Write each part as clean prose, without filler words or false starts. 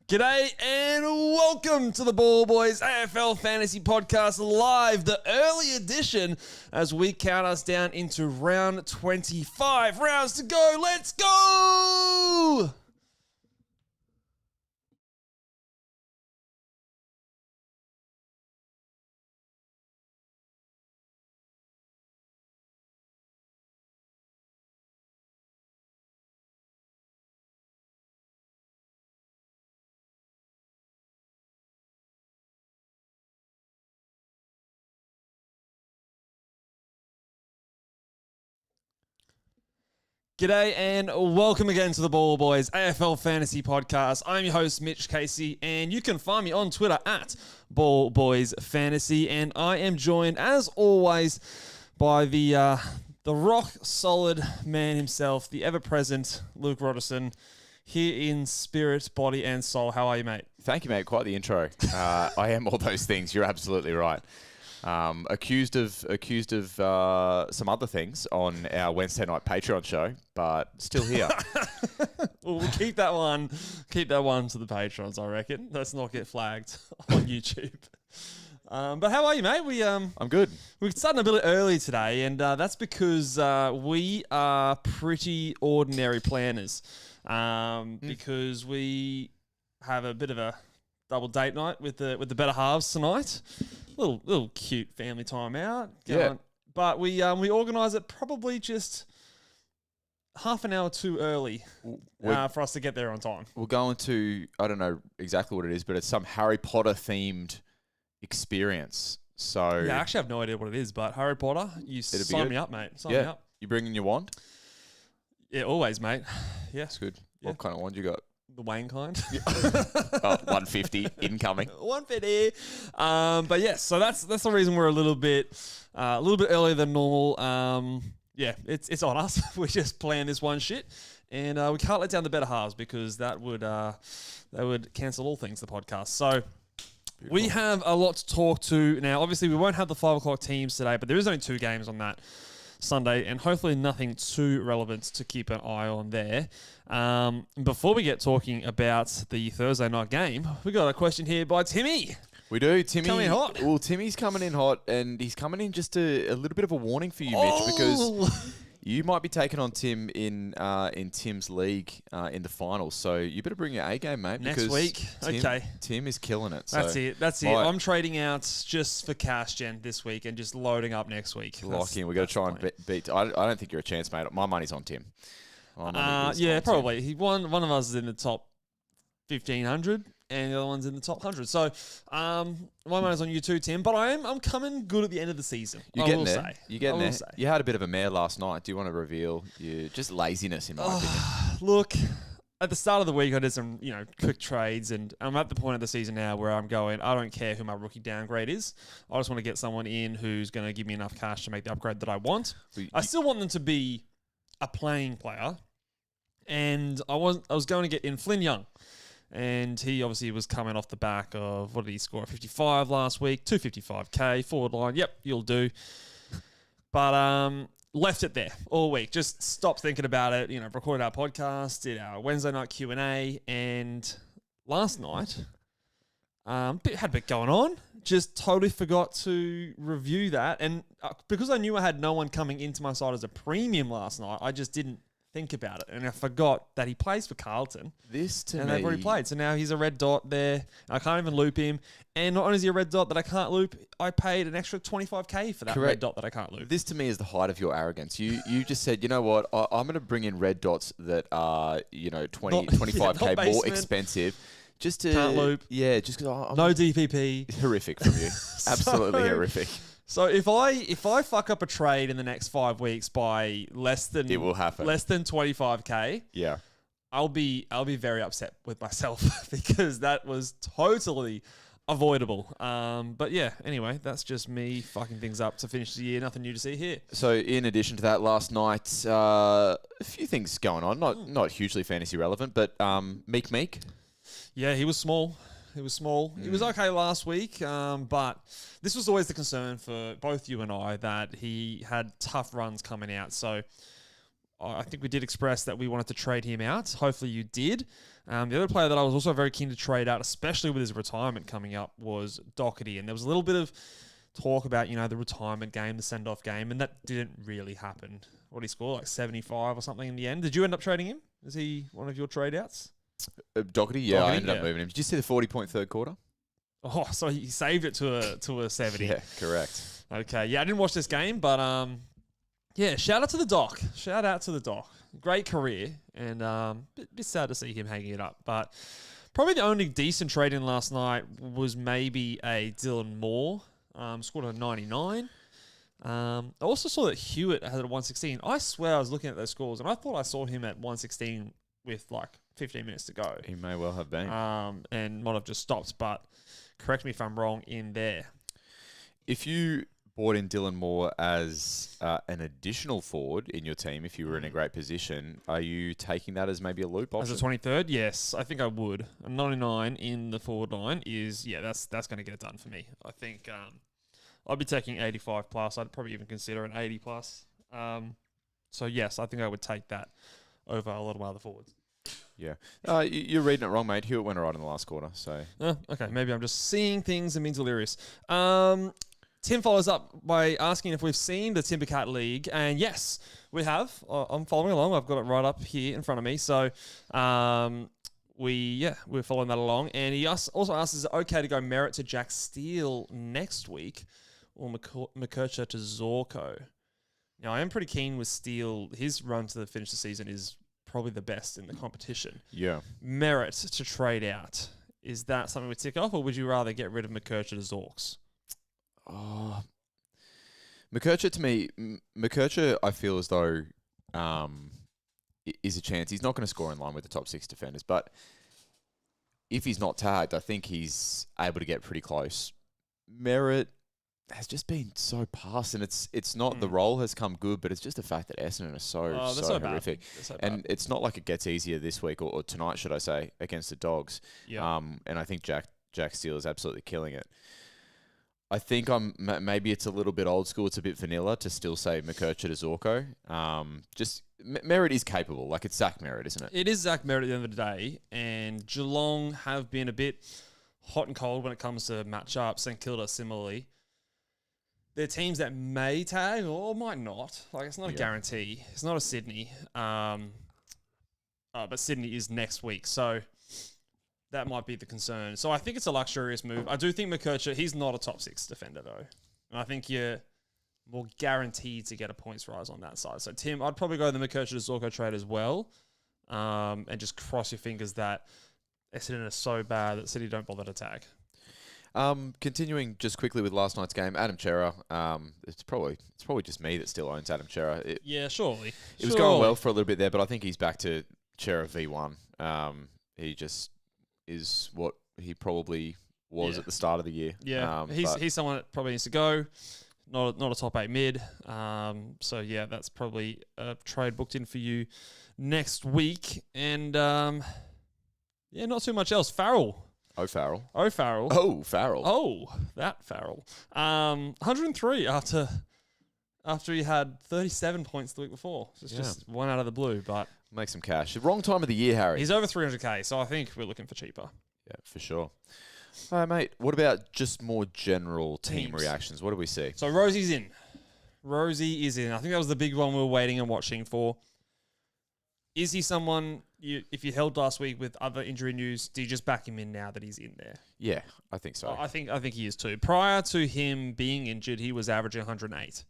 G'day and welcome to the Ball Boys AFL Fantasy Podcast Live, the early edition as we count us down into round 25. Rounds to go, let's go! G'day and welcome again to the Ball Boys AFL Fantasy Podcast. I'm your host, Mitch Casey, and you can find me on Twitter at Ball Boys Fantasy. And I am joined, as always, by the rock solid man himself, the ever-present Luke Roderson, here in spirit, body, and soul. How are you, mate? Thank you, mate. Quite the intro. I am all those things. You're absolutely right. Accused of some other things on our Wednesday night Patreon show, but still here. We'll keep that one to the patrons, I reckon. Let's not get flagged on YouTube. But how are you, mate? I'm good. We're starting a bit early today, and that's because we are pretty ordinary planners. Because we have a bit of a double date night with the better halves tonight. Little cute family time out. Yeah. But we organise it probably just half an hour too early for us to get there on time. We're going to, I don't know exactly what it is, but it's some Harry Potter themed experience. So yeah, I actually have no idea what it is, but Harry Potter, sign me up, mate. Sign me up. You bringing your wand? Yeah, always, mate. Yeah, That's good. Yeah. What kind of one you got? the Wayne kind. 150 incoming. 150. But yes, so that's the reason we're a little bit earlier than normal. Yeah, it's on us. We just planned this one shit, and we can't let down the better halves because that would cancel all things the podcast. So. We have a lot to talk to now. Obviously, we won't have the 5 o'clock teams today, but there is only 2 games on that Sunday, and hopefully nothing too relevant to keep an eye on there. Before we get talking about the Thursday night game, we got a question here by Timmy. We do. Timmy coming in hot. Well, Timmy's coming in hot, and he's coming in just a little bit of a warning for you, Mitch, because you might be taking on Tim in Tim's league in the finals. So you better bring your A game, mate. Next week. Okay. Tim is killing it. That's it. I'm trading out just for cash gen this week and just loading up next week. Lock in. We've got to try and beat. I don't think you're a chance, mate. My money's on Tim. Yeah, probably. One of us is in the top 1,500. And the other one's in the top 100. So, my money's on you too, Tim. But I'm coming good at the end of the season. You're getting there. You're getting there. Say. You had a bit of a mare last night. Do you want to reveal your just laziness, in my opinion? Look, at the start of the week, I did some quick trades, and I'm at the point of the season now where I'm going, I don't care who my rookie downgrade is. I just want to get someone in who's going to give me enough cash to make the upgrade that I want. I still want them to be a playing player, and I was going to get in Flynn Young. And he obviously was coming off the back of, what did he score? 55 last week, 255k, forward line. Yep, you'll do. But left it there all week. Just stopped thinking about it. Recorded our podcast, did our Wednesday night Q&A, and last night had a bit going on. Just totally forgot to review that. And because I knew I had no one coming into my side as a premium last night, I just didn't think about it, and I forgot that he plays for Carlton. They've already played, so now he's a red dot there. I can't even loop him, and not only is he a red dot that I can't loop, I paid an extra 25k for that red dot that I can't loop. This to me is the height of your arrogance. You just said, you know what, I'm going to bring in red dots that are 25k more expensive. Just to can't loop. Yeah, just because no DPP. Horrific from you. Absolutely horrific. So if I fuck up a trade in the next 5 weeks by it will happen. Less than 25k, yeah, I'll be very upset with myself because that was totally avoidable. But yeah, anyway, that's just me fucking things up to finish the year. Nothing new to see here. So in addition to that, last night a few things going on, not hugely fantasy relevant, but Meek. Yeah, he was small. He was small. He was okay last week, but this was always the concern for both you and I, that he had tough runs coming out. So I think we did express that we wanted to trade him out. Hopefully you did. The other player that I was also very keen to trade out, especially with his retirement coming up, was Doherty. And there was a little bit of talk about, the retirement game, the send-off game, and that didn't really happen. What did he score, like 75 or something in the end? Did you end up trading him? Is he one of your trade-outs? Doherty, yeah, I ended up moving him. Did you see the 40-point third quarter? Oh, so he saved it to a 70. Yeah, correct. Okay, yeah, I didn't watch this game, but yeah, shout out to the Doc. Shout out to the Doc. Great career, and bit sad to see him hanging it up. But probably the only decent trade in last night was maybe a Dylan Moore. Scored a 99. I also saw that Hewitt had a 116. I swear I was looking at those scores, and I thought I saw him at 116 with like 15 minutes to go. He may well have been. And might have just stopped, but correct me if I'm wrong in there. If you brought in Dylan Moore as an additional forward in your team, if you were in a great position, are you taking that as maybe a loop option? As a 23rd? Yes, I think I would. A 99 in the forward line is, that's going to get it done for me. I think I'd be taking 85 plus. I'd probably even consider an 80 plus. So yes, I think I would take that over a lot of my other forwards. Yeah. You're reading it wrong, mate. Hewitt went all right in the last quarter. So okay, maybe I'm just seeing things and being delirious. Tim follows up by asking if we've seen the Timbercat League, and yes, we have. I'm following along. I've got it right up here in front of me. So we're following that along. And he also asks, is it okay to go Merritt to Jack Steele next week or McKercher to Zorko? Now, I am pretty keen with Steele. His run to the finish of the season is probably the best in the competition. Yeah. Merritt to trade out. Is that something we tick off, or would you rather get rid of McKercher to Zorks? Oh, McKercher to me, I feel as though is a chance. He's not going to score in line with the top 6 defenders, but if he's not tagged, I think he's able to get pretty close. Merritt has just been so past, and it's not the role has come good, but it's just the fact that Essendon are so horrific. And it's not like it gets easier this week or tonight, should I say, against the Dogs. Yeah. And I think Jack Steele is absolutely killing it. I think maybe it's a little bit old school. It's a bit vanilla to still say McKercher to Zorko. Just Merritt is capable. Like, it's Zach Merritt, isn't it? It is Zach Merritt at the end of the day, and Geelong have been a bit hot and cold when it comes to matchups. St Kilda similarly. They're teams that may tag or might not. Like, it's not a guarantee. It's not a Sydney. But Sydney is next week, so that might be the concern. So I think it's a luxurious move. I do think McKercher, he's not a top 6 defender, though. And I think you're more guaranteed to get a points rise on that side. So, Tim, I'd probably go the McKercher to Zorko trade as well, and just cross your fingers that Essendon are so bad that City don't bother to tag. Continuing just quickly with last night's game, Adam Chera. It's probably just me that still owns Adam Chera. Surely. It was going well for a little bit there, but I think he's back to Chera V1. He just is what he probably was at the start of the year. Yeah, he's someone that probably needs to go. Not a top 8 mid. So yeah, that's probably a trade booked in for you next week. And not too much else. Farrell. Oh, Farrell. Oh, that Farrell. 103 after he had 37 points the week before. It's just one out of the blue, but make some cash. The wrong time of the year, Harry. He's over 300k, so I think we're looking for cheaper. Yeah, for sure. All right, mate. What about just more general team Teams. reactions? What do we see? So Rosie's in. Rosie is in. I think that was the big one we were waiting and watching for. Is he someone, if you held last week with other injury news, do you just back him in now that he's in there? Yeah, I think so. I think he is too. Prior to him being injured, he was averaging 108.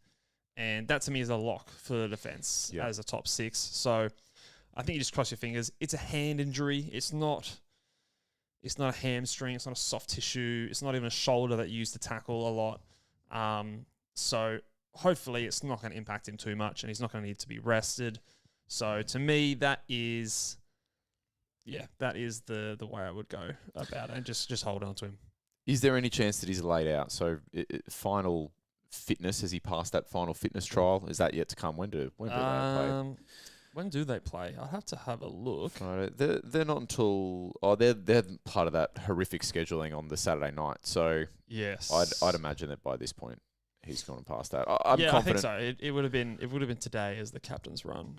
And that to me is a lock for the defense as a top 6. So I think you just cross your fingers. It's a hand injury. It's not a hamstring. It's not a soft tissue. It's not even a shoulder that you use to tackle a lot. So hopefully it's not going to impact him too much, and he's not going to need to be rested. So to me, that is the way I would go about it, and just hold on to him. Is there any chance that he's laid out? So final fitness, has he passed that final fitness trial? Is that yet to come? When do they play? When do they play? I'll have to have a look. They're not until they're part of that horrific scheduling on the Saturday night. So yes, I'd imagine that by this point he's gone past that. I'm confident. I think so. It would have been today as the captain's run.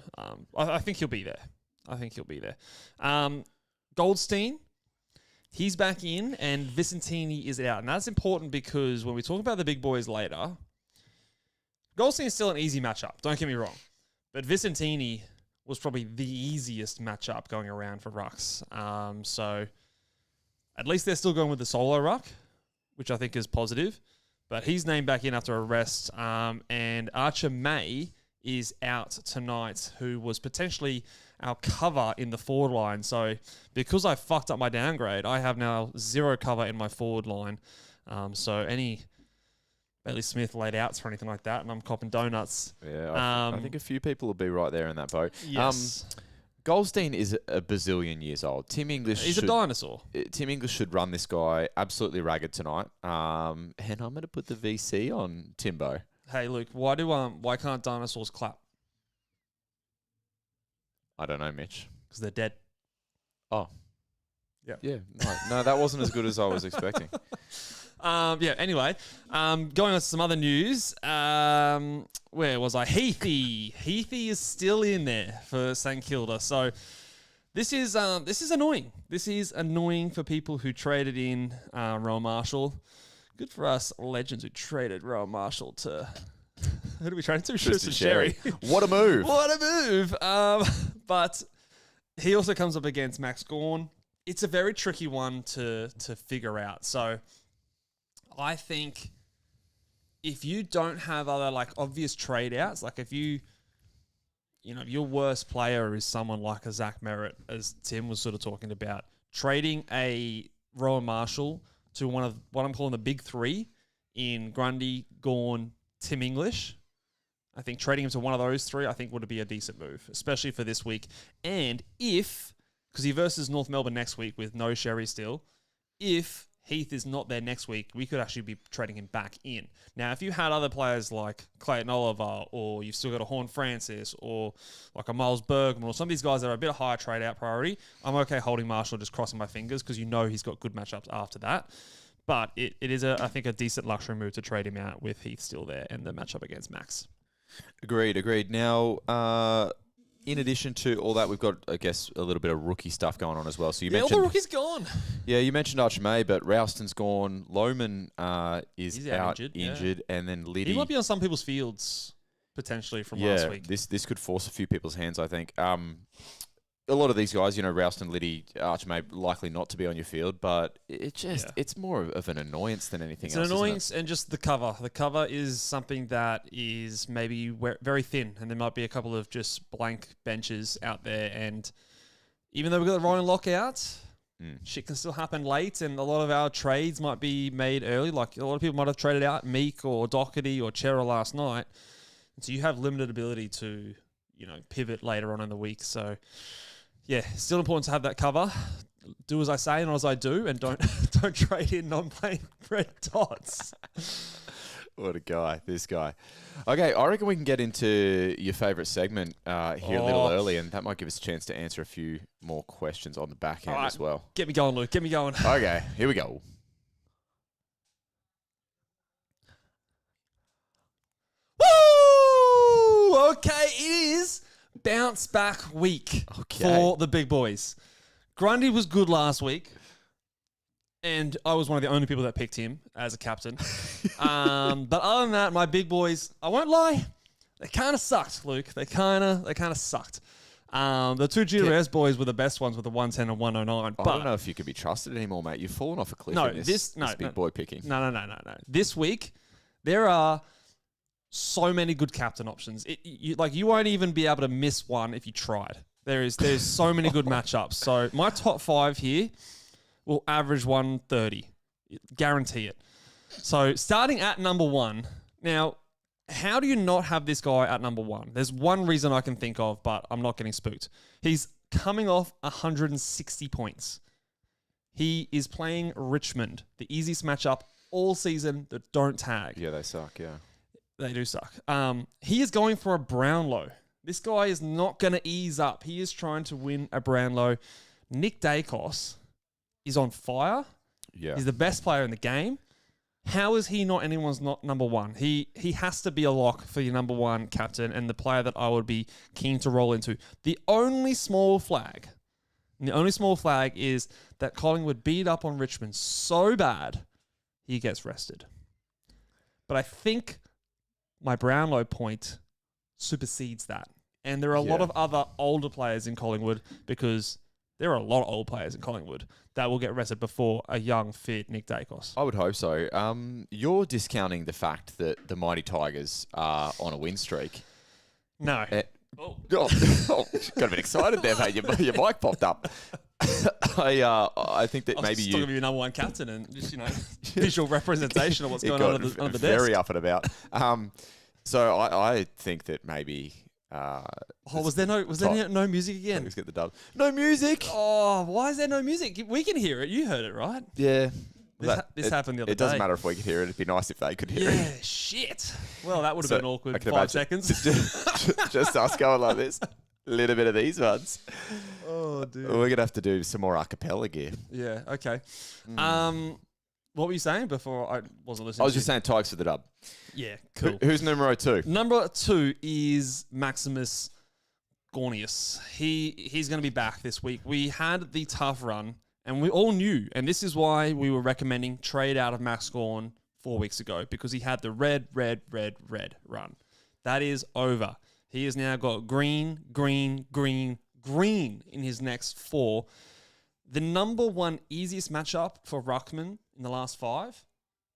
I think he'll be there. Goldstein, he's back in, and Vicentini is out, and that's important because when we talk about the big boys later, Goldstein is still an easy matchup. Don't get me wrong, but Vicentini was probably the easiest matchup going around for rucks. So at least they're still going with the solo ruck, which I think is positive. But he's named back in after a rest. And Archer May is out tonight, who was potentially our cover in the forward line. So because I fucked up my downgrade, I have now 0 cover in my forward line. So any Bailey Smith laid outs or anything like that, and I'm copping donuts. Yeah, I think a few people will be right there in that boat. Yes. Goldstein is a bazillion years old. Tim English He's a dinosaur. Tim English should run this guy absolutely ragged tonight. And I'm going to put the VC on Timbo. Hey, Luke, why can't dinosaurs clap? I don't know, Mitch. Because they're dead. Oh. Yeah. No, that wasn't as good as I was expecting. Anyway, going on to some other news. Where was I? Heathy. Heathy is still in there for St Kilda. So this is annoying. This is annoying for people who traded in Rowan Marshall. Good for us legends who traded Rowan Marshall to... Who did we trade to? Tristan Sherry. What a move. What a move. But he also comes up against Max Gawn. It's a very tricky one to figure out. So I think if you don't have other like obvious trade outs, like if your worst player is someone like a Zach Merritt, as Tim was sort of talking about, trading a Rowan Marshall to one of what I'm calling the big 3 in Grundy, Gawn, Tim English. I think trading him to one of those three, I think would be a decent move, especially for this week. And because he versus North Melbourne next week with no Sherry still, if Heath is not there next week, we could actually be trading him back in. Now, if you had other players like Clayton Oliver, or you've still got a Horn Francis, or like a Miles Bergman, or some of these guys that are a bit higher trade out priority, I'm okay holding Marshall, just crossing my fingers, because you know he's got good matchups after that. But it is, I think, a decent luxury move to trade him out with Heath still there and the matchup against Max. Agreed. Now, in addition to all that, we've got, I guess, a little bit of rookie stuff going on as well. So you mentioned all the rookies gone. Yeah, you mentioned Archer May, but Ralston's gone. Loman is He's out injured, and then Liddy. He might be on some people's fields potentially from last week. This could force a few people's hands, I think. A lot of these guys, Ralston, Liddy, Archer May, likely not to be on your field, but it's more of an annoyance than anything else. It's an annoyance, and just the cover. The cover is something that is maybe very thin, and there might be a couple of just blank benches out there. And even though we've got the Ryan lockout, shit can still happen late, and a lot of our trades might be made early. Like a lot of people might have traded out Meek or Doherty or Chera last night, and so you have limited ability to pivot later on in the week. So. Yeah, still important to have that cover. Do as I say, not as I do, and don't trade in non-playing red dots. What a guy, this guy. Okay, I reckon we can get into your favourite segment here a little early, and that might give us a chance to answer a few more questions on the back end as well. Get me going, Luke. Get me going. Okay, here we go. Woo! Okay, it is bounce back week for the big boys. Grundy was good last week, and I was one of the only people that picked him as a captain. But other than that, my big boys, I won't lie, they kind of sucked, Luke. They kind of sucked. The two GWS boys were the best ones with the 110 and 109. I don't know if you can be trusted anymore, mate. You've fallen off a cliff in this big boy picking. No. This week, there are so many good captain options. You won't even be able to miss one if you tried. There's so many good matchups. So my top 5 here will average 130. Guarantee it. So starting at number 1. Now, how do you not have this guy at number 1? There's one reason I can think of, but I'm not getting spooked. He's coming off 160 points. He is playing Richmond, the easiest matchup all season that don't tag. Yeah, they suck, yeah. They do suck. He is going for a Brownlow. This guy is not going to ease up. He is trying to win a Brownlow. Nick Dacos is on fire. Yeah. He's the best player in the game. How is he not anyone's not number 1? He has to be a lock for your number 1 captain and the player that I would be keen to roll into. The only small flag is that Collingwood beat up on Richmond so bad he gets rested. But I think my Brownlow point supersedes that. And there are a lot of other older players in Collingwood, because there are a lot of old players in Collingwood that will get rested before a young, fit Nick Dacos. I would hope so. You're discounting the fact that the Mighty Tigers are on a win streak. No. Got a bit excited there, mate. Your mic popped up. I think that maybe you... talking to your number 1 captain and just, visual representation of what's going on the desk. Very up and about. So I think that maybe... was there no music again? Let's get the dub. No music! Oh, why is there no music? We can hear it. You heard it, right? Yeah. This happened the other day. It doesn't matter if we could hear it. It'd be nice if they could hear it. Yeah, shit. Well, that would have been awkward 5 seconds. Just us going like this. A little bit of these ones. Oh, dude. We're going to have to do some more a cappella gear. Yeah, okay. What were you saying before I wasn't listening? I was just saying Tigers for the dub. Yeah, cool. Who's numero 2? Number 2 is Maximus Gornius. He's going to be back this week. We had the tough run, and we all knew, and this is why we were recommending trade out of Max Gorn 4 weeks ago, because he had the red run. That is over. He has now got green in his next 4. The number 1 easiest matchup for Ruckman in the last 5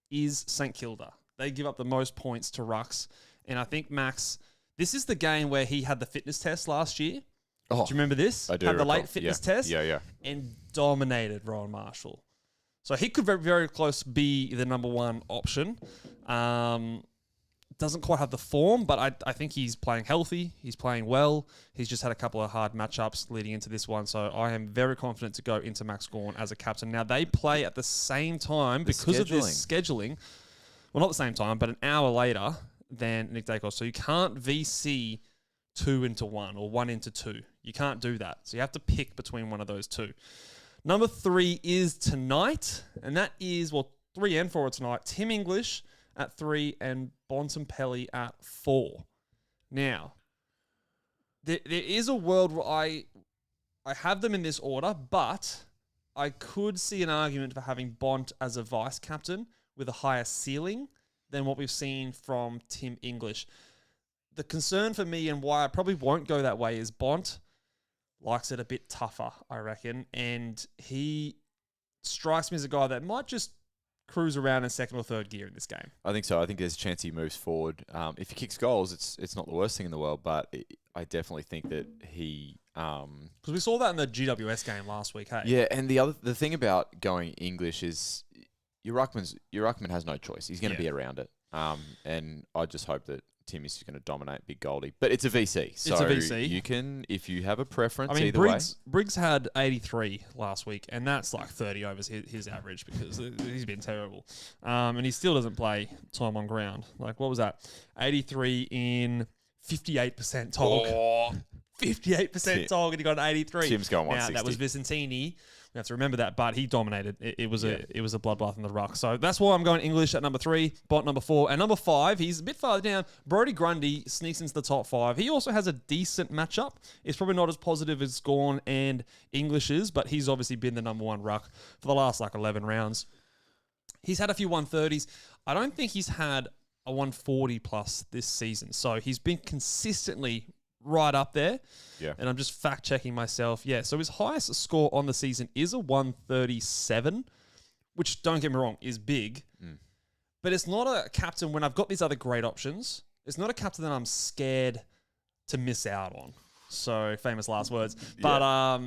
is St Kilda. They give up the most points to Rucks. And I think Max, this is the game where he had the fitness test last year. Do you remember this? I do. Had the late fitness test. Yeah. And dominated Rowan Marshall. So he could very, very close be the number 1 option. doesn't quite have the form, but I think he's playing healthy. He's playing well. He's just had a couple of hard matchups leading into this one. So I am very confident to go into Max Gawn as a captain. Now, they play at the same time because of this scheduling. Well, not the same time, but an hour later than Nick Dacos. So you can't VC 2 into 1 or 1 into 2. You can't do that. So you have to pick between one of those two. Number 3 is tonight, and that is, 3 and 4 tonight. Tim English at 3 and Bontempelli at 4. Now, there is a world where I have them in this order, but I could see an argument for having Bont as a vice captain with a higher ceiling than what we've seen from Tim English. The concern for me and why I probably won't go that way is Bont likes it a bit tougher, I reckon, and he strikes me as a guy that might just cruise around in second or third gear in this game. I think so. I think there's a chance he moves forward. If he kicks goals, it's not the worst thing in the world, but I definitely think that he... Because we saw that in the GWS game last week, hey? Yeah, and the thing about going English is your ruckman has no choice. He's going to be around it. And I just hope that Tim is going to dominate Big Goldie. But it's a VC. So it's a VC. You can, if you have a preference, I mean, either way. Briggs had 83 last week, and that's like 30 overs his average because he's been terrible. And he still doesn't play time on ground. Like, what was that? 83 in 58% tog. Oh. 58% tog, and he got an 83. Tim's going 160. Now, that was Vicentini. We have to remember that, but he dominated. It was a bloodbath in the ruck. So that's why I'm going English at number 3, Bont number 4, and number 5. He's a bit farther down. Brodie Grundy sneaks into the top 5. He also has a decent matchup. It's probably not as positive as Gawn and English's, but he's obviously been the number 1 ruck for the last 11 rounds. He's had a few 130s. I don't think he's had a 140 plus this season. So he's been consistently right up there. Yeah. And I'm just fact checking myself. Yeah. So his highest score on the season is a 137, which, don't get me wrong, is big. But it's not a captain when I've got these other great options. It's not a captain that I'm scared to miss out on. So famous last words. But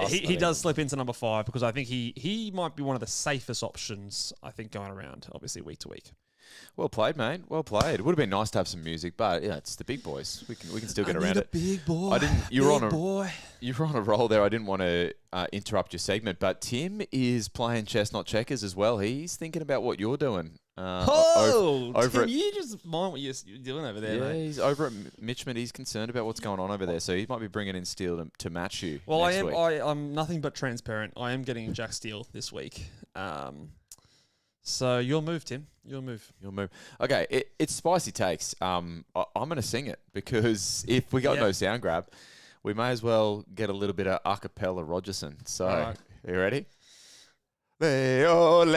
he does slip into number 5 because I think he might be one of the safest options, I think, going around, obviously, week to week. Well played, mate. Well played. It would have been nice to have some music, but yeah, it's the big boys. We can still get around it. Big boy. You were on a roll there. I didn't want to interrupt your segment, but Tim is playing chess, not checkers, as well. He's thinking about what you're doing. Tim, you just mind what you're doing over there, mate. He's over at Mitchmond. He's concerned about what's going on over there, so he might be bringing in Steele to match you. Well, next week. I'm nothing but transparent. I am getting Jack Steele this week. So your move, Tim. Your move. Okay, it's spicy takes. I'm going to sing it because if we got no sound grab, we may as well get a little bit of a cappella Rogerson. So, Are you ready? Ole,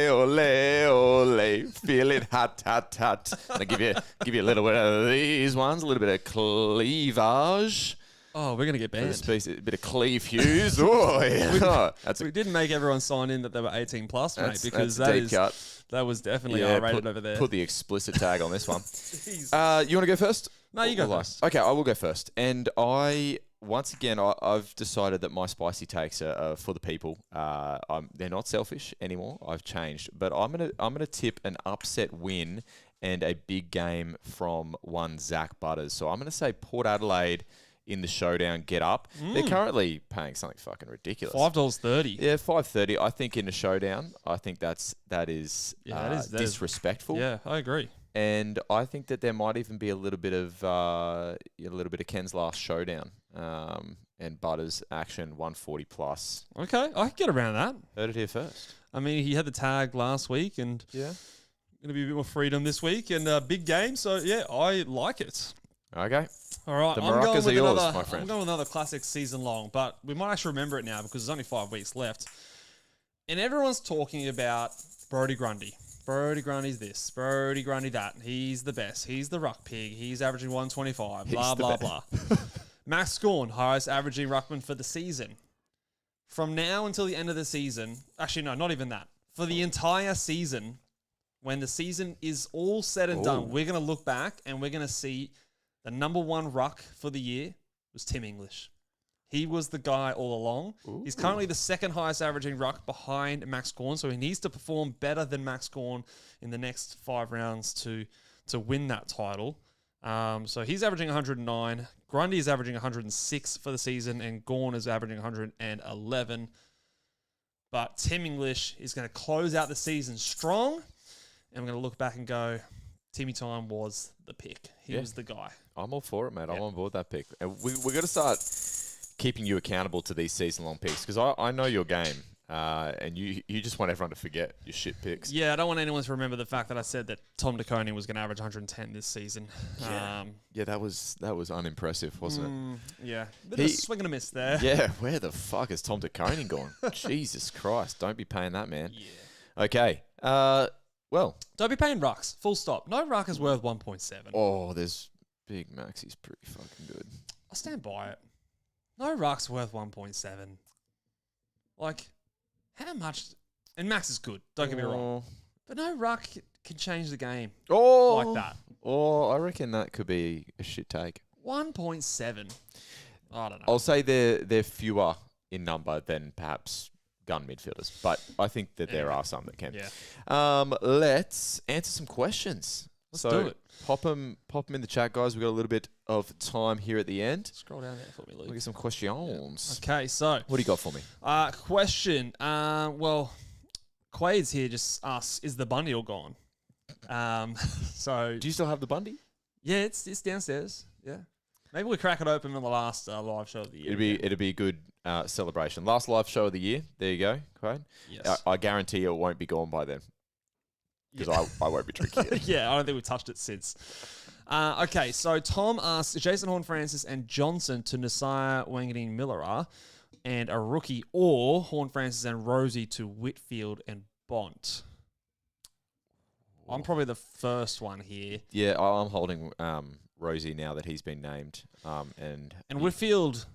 ole, ole, feel it hot, hot, hot. And I'll give you a little bit of these ones, a little bit of cleavage. Oh, we're going to get banned. A bit of Cleve Hughes. Oh, yeah. We didn't make everyone sign in that they were 18 plus, mate, because that was definitely R-rated over there. Put the explicit tag on this one. You want to go first? No, you go first. Okay, I will go first. And once again, I've decided that my spicy takes are for the people. They're not selfish anymore. I've changed. But I'm gonna tip an upset win and a big game from one Zach Butters. So I'm going to say Port Adelaide in the showdown, get up. They're currently paying something fucking ridiculous. $5.30. Yeah, $5.30. I think in a showdown, I think that is disrespectful. Yeah, I agree. And I think that there might even be a little bit of Ken's last showdown and Butters action 140 plus. Okay, I can get around that. Heard it here first. I mean, he had the tag last week and going to be a bit more freedom this week and big game. So yeah, I like it. Okay. All right, the maracas are yours, my friend. I'm going with another classic season long, but we might actually remember it now because there's only 5 weeks left. And everyone's talking about Brodie Grundy. Brodie Grundy's this, Brodie Grundy that. He's the best. He's the ruck pig. He's averaging 125. Blah, blah, blah. Max Gawn, highest averaging ruckman for the season. From now until the end of the season, actually, no, not even that. For the entire season, when the season is all said and done, we're going to look back and we're going to see the number 1 ruck for the year was Tim English. He was the guy all along. Ooh. He's currently the 2nd highest averaging ruck behind Max Gawn, so he needs to perform better than Max Gawn in the next 5 rounds to to win that title. So he's averaging 109. Grundy is averaging 106 for the season, and Gawn is averaging 111. But Tim English is going to close out the season strong, and we're going to look back and go, Timmy Time was the pick. He was the guy. I'm all for it, mate. I'm on board that pick. And we're going to start keeping you accountable to these season-long picks because I know your game. And you just want everyone to forget your shit picks. Yeah, I don't want anyone to remember the fact that I said that Tom DeConey was going to average 110 this season. Yeah, that was unimpressive, wasn't it? Yeah, bit of a swing and a miss there. Yeah, where the fuck is Tom DeConey gone? Jesus Christ, don't be paying that man. Yeah. Okay, well. Don't be paying rucks, full stop. No ruck is worth 1.7. Oh, there's Big Max, he's pretty fucking good. I stand by it. No ruck's worth 1.7. Like... How much? And Max is good. Don't get me wrong. But no ruck can change the game like that. Oh, I reckon that could be a shit take. 1.7. I don't know. I'll say they're fewer in number than perhaps gun midfielders, but I think that there are some that can. Yeah. Let's answer some questions. Let's do it. Pop them in the chat, guys. We've got a little bit of time here at the end. Scroll down there for me, Luke. Look at some questions. Yeah. Okay, so. What do you got for me? Question. Well, Quade's here just asks, is the Bundy all gone? So. Do you still have the Bundy? Yeah, it's downstairs. Yeah. Maybe we crack it open on the last live show of the year. It'd be a good celebration. Last live show of the year. There you go, Quade. Yes. I guarantee you it won't be gone by then. Because I won't be drinking it. Yeah, I don't think we've touched it since. Okay, so Tom asks Jason Horne-Francis and Johnson to Nasiah Wanganeen-Milera and a rookie, or Horne-Francis and Rosie to Whitfield and Bont. I'm probably the first one here. Yeah, I'm holding Rosie now that he's been named. And Whitfield,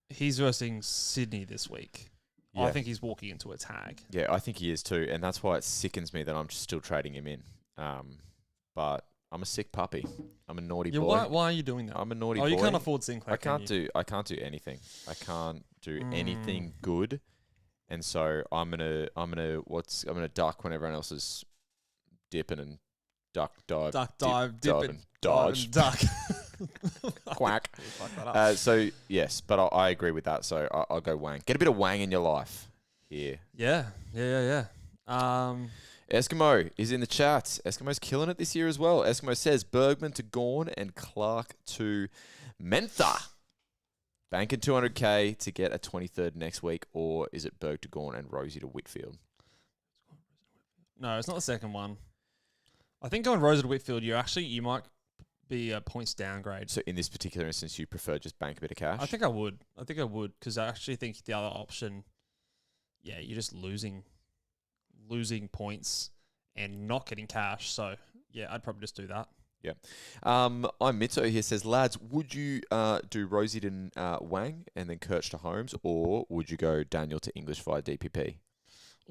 he's versing Sydney this week. Yeah. I think he's walking into a tag. Yeah, I think he is too, and that's why it sickens me that I'm still trading him in. But I'm a sick puppy. I'm a naughty boy. Why are you doing that? I'm a naughty boy. Oh, you can't afford Sinclair. I can't do anything. I can't do anything good, and so I'm gonna duck when everyone else is dipping and dive, dip and dodge, duck. quack. So yes, but I agree with that. So I'll go Wang. Get a bit of Wang in your life here. Yeah. Eskimo is in the chat. Eskimo's killing it this year as well. Eskimo says Bergman to Gawn and Clark to Mentha. Banking 200k to get a 23rd next week, or is it Berg to Gawn and Rosie to Whitfield? No, it's not the second one. I think going Rosie to Whitfield, you might be a points downgrade. So in this particular instance, you prefer just bank a bit of cash? I think I would because I actually think the other option, yeah, you're just losing points and not getting cash. So yeah, I'd probably just do that. Yeah. I'm Mitto here says, lads, would you do Rosie to Wang and then Kirch to Holmes, or would you go Daniel to English via DPP?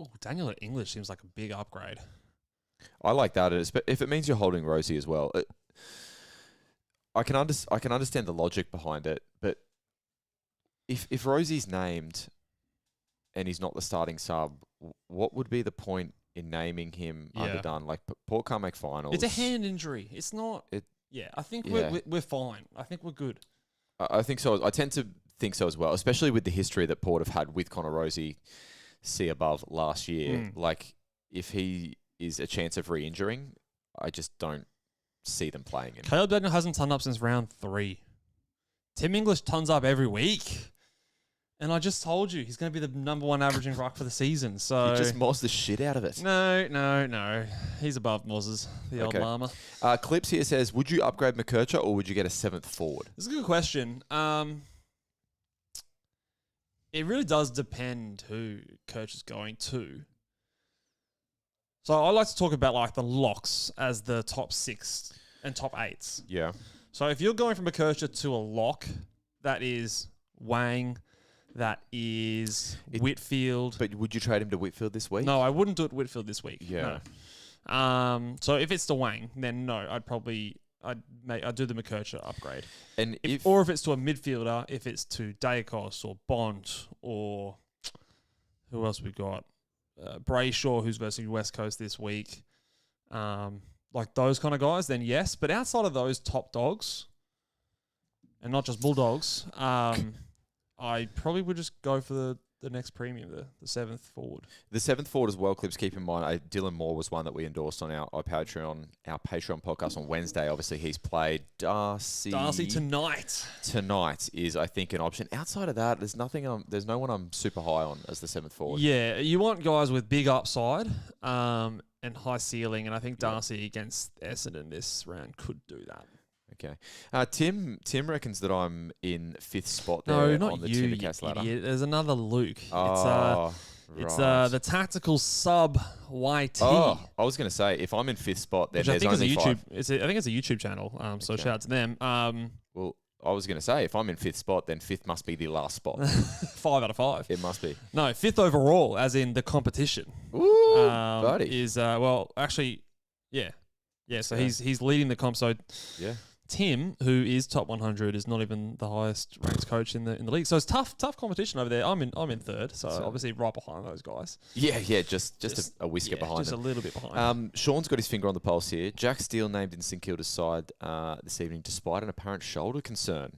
Oh, Daniel to English seems like a big upgrade. I like that. If it means you're holding Rosie as well. I can understand the logic behind it, but if Rosie's named and he's not the starting sub, what would be the point in naming him underdone? Like, Port can't make finals. It's a hand injury. It's not. I think we're fine. I think we're good. I think so. I tend to think so as well, especially with the history that Port have had with Connor Rosie, see above last year. Like, if he is a chance of re-injuring, I just don't see them playing him. Caleb Daniel hasn't turned up since round 3. Tim English turns up every week. And I just told you, he's going to be the #1 averaging ruck for the season. So he just mozzed the shit out of it. No. He's above Mozzes, the old llama. Clips here says, would you upgrade McKercher or would you get a 7th forward? This is a good question. It really does depend who Kirch is going to. So I like to talk about like the locks as the top 6 and top 8s. Yeah. So if you're going from McKercher to a lock, that is Wang, that is Whitfield. But would you trade him to Whitfield this week? No, I wouldn't do it Whitfield this week. Yeah. No. So if it's to Wang, then no, I'd do the McKercher upgrade. And if it's to a midfielder, if it's to Dacos or Bont or who else we got? Brayshaw, who's versus West Coast this week. like those kind of guys, then yes. But outside of those top dogs, and not just Bulldogs, I probably would just go for the next premium, the seventh forward. The seventh forward as well, Clips. Keep in mind, Dylan Moore was one that we endorsed on our Patreon podcast on Wednesday. Obviously, he's played Darcy tonight. Tonight is, I think, an option. Outside of that, there's nothing. There's no one I'm super high on as the seventh forward. Yeah, you want guys with big upside and high ceiling, and I think Darcy against Essendon this round could do that. Okay. Tim reckons that I'm in fifth spot there on the Tindercast ladder. Idiot. There's another Luke. It's right. the tactical sub YT. Oh, I was going to say, if I'm in fifth spot, then which I there's think only is a YouTube. five. I think it's a YouTube channel. So shout out to them. Well, I was going to say, if I'm in fifth spot, then fifth must be the last spot. 5 out of 5. It must be. No, fifth overall, as in the competition. Ooh, buddy. Is well, actually, yeah. So he's leading the comp. So yeah. Tim, who is top 100, is not even the highest ranked coach in the league. So it's tough competition over there. I'm in third, so obviously right behind those guys. Yeah, just a whisker behind just them. a little bit behind. Sean's got his finger on the pulse here. Jack Steele named in St Kilda's side this evening, despite an apparent shoulder concern.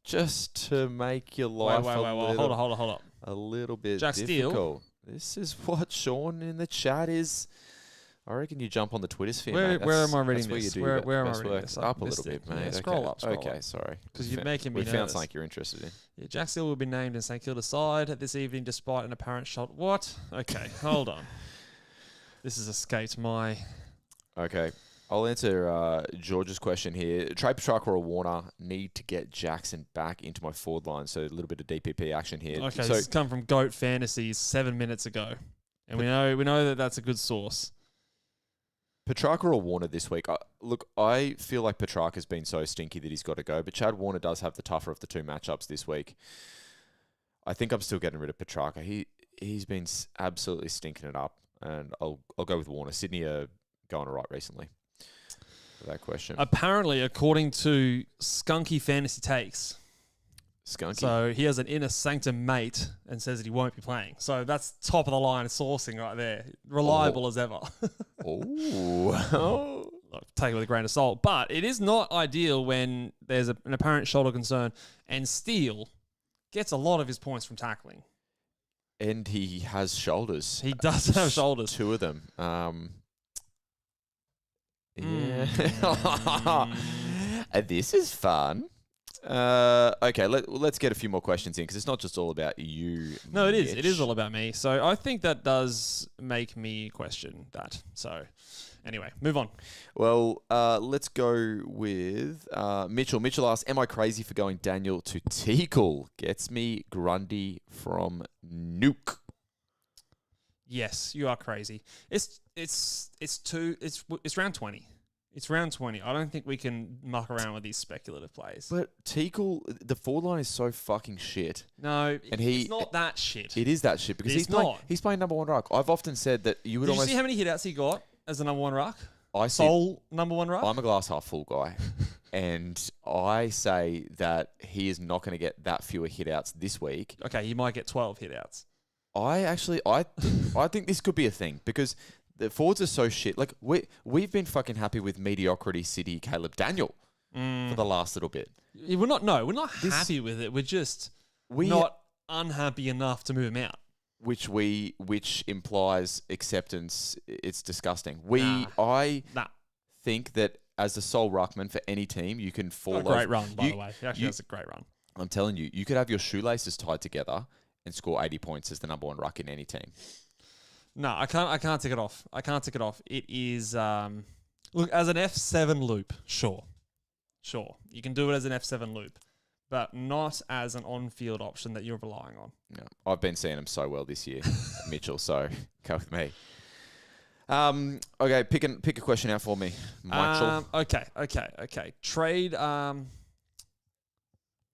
Just to make your life hold up. A little bit Jack difficult. Steele. This is what Sean in the chat is. I reckon you jump on the Twitter sphere, mate. Where am I reading this? Where Where am I reading this? Up a little bit, mate. Yeah, scroll up. Okay, sorry. Because you're making me We nervous. found something you're interested in. Yeah, Jack Steele will be named in St Kilda's side this evening despite an apparent shot. What? Okay, hold on. This has escaped my... Okay. I'll answer George's question here. Trey Petrarca or Warner need to get Jackson back into my forward line, so a little bit of DPP action here. Okay, so this has come from Goat Fantasies 7 minutes ago. And we know that that's a good source. Petrarca or Warner this week? Look, I feel like Petrarca's been so stinky that he's got to go, but Chad Warner does have the tougher of the two matchups this week. I think I'm still getting rid of Petrarca. He's been absolutely stinking it up, and I'll go with Warner. Sydney are going all right recently. For that question. Apparently, according to Skunky Fantasy Takes, Skunky. So he has an inner sanctum mate and says that he won't be playing. So that's top of the line sourcing right there. Reliable as ever. Oh. Look, take it with a grain of salt. But it is not ideal when there's an apparent shoulder concern and Steele gets a lot of his points from tackling. And he has shoulders. He does have shoulders. 2 of them. Yeah. This is fun. Okay, let's get a few more questions in because it's not just all about you. No, it is. Mitch. It is all about me. So I think that does make me question that. So anyway, move on. Well, let's go with Mitchell. Mitchell asks, am I crazy for going Daniel to Teakle? Gets me Grundy from Nuke. Yes, you are crazy. It's round 20. It's round 20. I don't think we can muck around with these speculative plays. But Teakle, the forward line is so fucking shit. No, and it's not that shit. It is that shit because he's playing number one ruck. I've often said that you would Did almost... you see how many hitouts he got as the number one ruck? Number one ruck? I'm a glass half full guy. And I say that he is not going to get that fewer hitouts this week. Okay, he might get 12 hitouts. I think this could be a thing because the forwards are so shit. Like we've been fucking happy with mediocrity City Caleb Daniel for the last little bit. We're not happy with it. We're just not unhappy enough to move him out. Which implies acceptance. It's disgusting. I think that as the sole ruckman for any team, you can fall. A great run, by the way. Actually, that's a great run. I'm telling you, you could have your shoelaces tied together and score 80 points as the number one ruck in any team. No, I can't tick it off. It is look, as an F7 loop, sure. You can do it as an F7 loop, but not as an on-field option that you're relying on. No, I've been seeing him so well this year, Mitchell, so go with me. Okay, pick a question out for me, Mitchell. Okay. Trade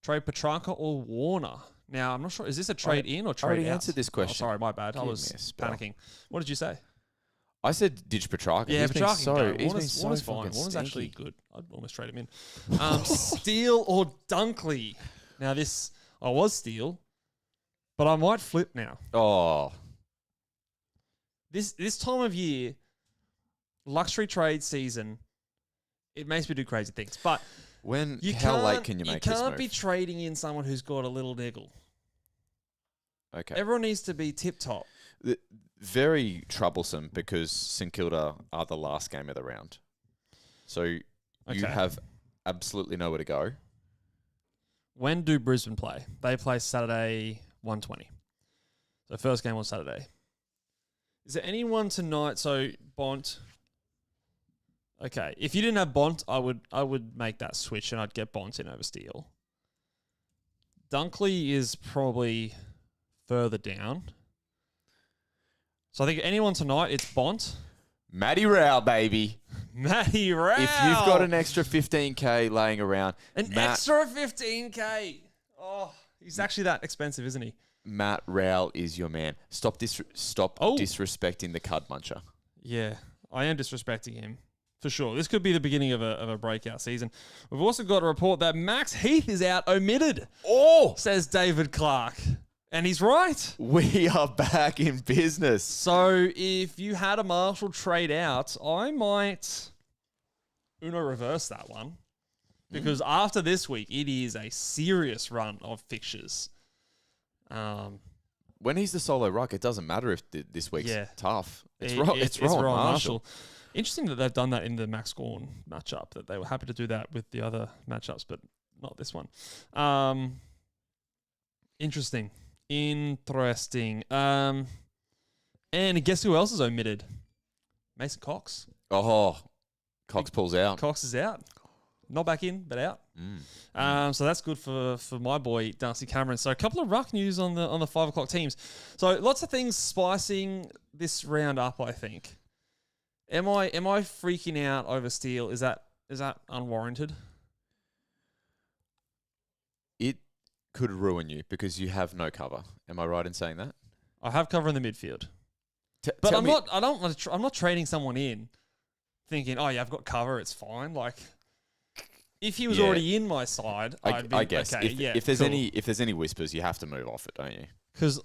Petrarca or Warner. Now, I'm not sure. Is this a trade in or trade out? I already answered this question. Oh, sorry, my bad. I was panicking. What did you say? I said ditch Petrarca. Yeah, Petrarca. Warner's fine. Warner's actually good. I'd almost trade him in. Steele or Dunkley? Now, I was Steele, but I might flip now. Oh. This time of year, luxury trade season, it makes me do crazy things. But How late can you make this move? You can't be trading in someone who's got a little niggle. Okay. Everyone needs to be tip-top. Very troublesome because St Kilda are the last game of the round. So you have absolutely nowhere to go. When do Brisbane play? They play Saturday 1:20. So first game on Saturday. Is there anyone tonight? So Bont. Okay, if you didn't have Bont, I would make that switch and I'd get Bont in over Steele. Dunkley is probably further down. So I think anyone tonight, it's Bont. Matty Rao, baby. Matty Rao. If you've got an extra 15K laying around. Extra 15K. Oh, he's actually that expensive, isn't he? Matt Rao is your man. Stop disrespecting the cud muncher. Yeah, I am disrespecting him. For sure. This could be the beginning of a breakout season. We've also got a report that Max Heath is out omitted. Oh! Says David Clark. And he's right. We are back in business. So if you had a Marshall trade out, I might Uno reverse that one. Because after this week, it is a serious run of fixtures. When he's the solo ruck, it doesn't matter if this week's tough. It's It's Ron Ron Marshall. Interesting that they've done that in the Max Gawn matchup, that they were happy to do that with the other matchups, but not this one. Interesting. And guess who else is omitted? Mason Cox. Oh, Cox pulls out. Cox is out. Not back in, but out. So that's good for my boy, Darcy Cameron. So a couple of ruck news on the 5 o'clock teams. So lots of things spicing this round up, I think. Am I freaking out over Steele? Is that unwarranted? It could ruin you because you have no cover. Am I right in saying that? I have cover in the midfield, but I'm not trading someone in, thinking, oh yeah, I've got cover, it's fine. Like, if he was already in my side, I guess. Okay, if there's any whispers, you have to move off it, don't you? Because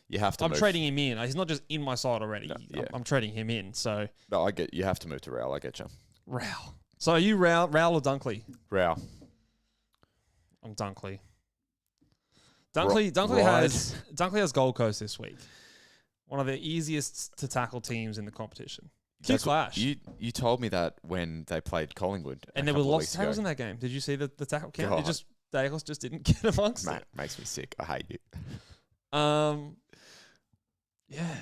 you have to. I'm trading him in. He's not just in my side already. No, I'm trading him in. So no, I get. You have to move to Rao. I get you. Rao. So are you Rao or Dunkley? Rao. I'm Dunkley. Dunkley has Gold Coast this week. One of the easiest to tackle teams in the competition. Cute clash. You told me that when they played Collingwood, and there were lots of tackles in that game. Did you see the tackle count? Dacos just didn't get amongst it. Makes me sick. I hate you. Yeah.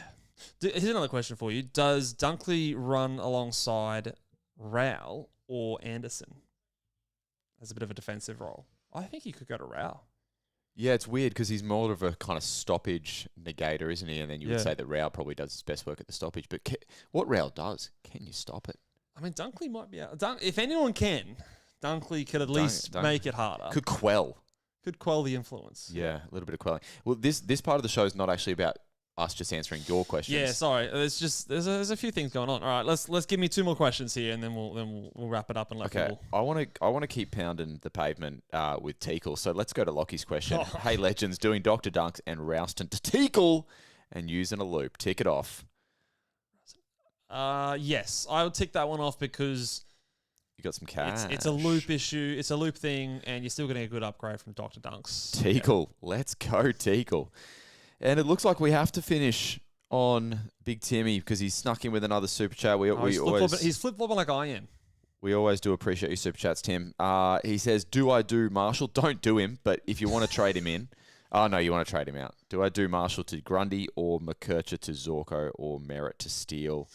Here's another question for you. Does Dunkley run alongside Rao or Anderson as a bit of a defensive role? I think he could go to Rao. Yeah, it's weird because he's more of a kind of stoppage negator, isn't he? And then you would say that Rao probably does his best work at the stoppage. But what Rao does, can you stop it? I mean, Dunkley might be out. If anyone can, Dunkley could at least make it harder. Could quell the influence. Yeah, a little bit of quelling. Well, this part of the show is not actually about us just answering your questions. Yeah, sorry. There's a few things going on. All right, let's give me 2 more questions here, and then we'll wrap it up and let people. I want to keep pounding the pavement with Teakle. So let's go to Lockie's question. Oh. Hey, legends, doing Dr. Dunks and Rouston to Teakle and using a loop. Tick it off. Yes, I would tick that one off because you got some cash. It's a loop issue. It's a loop thing, and you're still getting a good upgrade from Dr. Dunks. Teakle, let's go Teakle. And it looks like we have to finish on Big Timmy because he's snuck in with another super chat. He's flip-flopping like I am. We always do appreciate your super chats, Tim. He says, do I do Marshall? Don't do him, but if you want to trade him in. Oh, no, you want to trade him out. Do I do Marshall to Grundy or McKercher to Zorko or Merritt to Steele?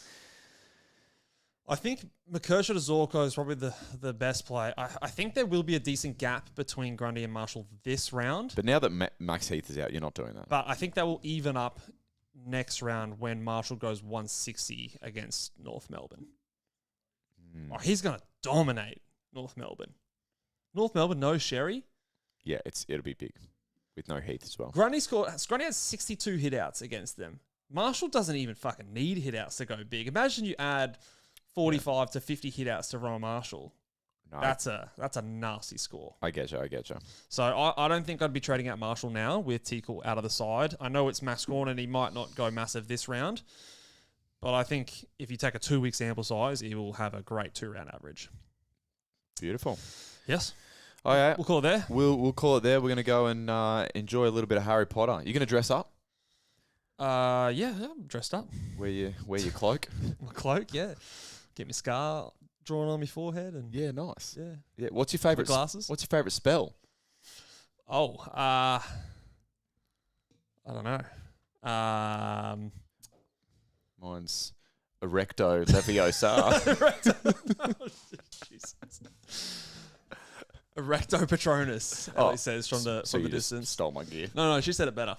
I think McKercher to Zorko is probably the best play. I think there will be a decent gap between Grundy and Marshall this round. But now that Max Heath is out, you're not doing that. But I think that will even up next round when Marshall goes 160 against North Melbourne. Oh, he's going to dominate North Melbourne. North Melbourne, no Sherry. Yeah, it'll be big with no Heath as well. Grundy has 62 hitouts against them. Marshall doesn't even fucking need hitouts to go big. Imagine you add 45 to 50 hitouts to Rowan Marshall. No, that's a nasty score. I get you. So I don't think I'd be trading out Marshall now with Teakle out of the side. I know it's Max Gawn and he might not go massive this round, But I think if you take a 2-week sample size, he will have a great 2-round average. Beautiful. Yes. All right. We'll call it there. We'll call it there. We're going to go and enjoy a little bit of Harry Potter. You going to dress up? Yeah, I'm dressed up. Wear your cloak? My cloak, yeah. Get my scar drawn on my forehead. And Yeah, nice. Yeah. What's your favourite glasses? What's your favourite spell? Oh, I don't know. Mine's Erecto Leviosa. Jesus. Erecto Patronus, Ellie says from the distance. Stole my gear. No, she said it better.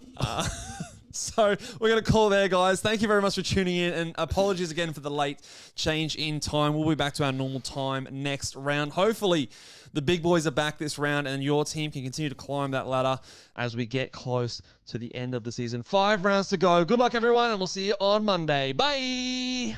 So we're going to call there, guys. Thank you very much for tuning in, and apologies again for the late change in time. We'll be back to our normal time next round. Hopefully, the big boys are back this round, and your team can continue to climb that ladder as we get close to the end of the season. 5 rounds to go. Good luck, everyone, and we'll see you on Monday. Bye!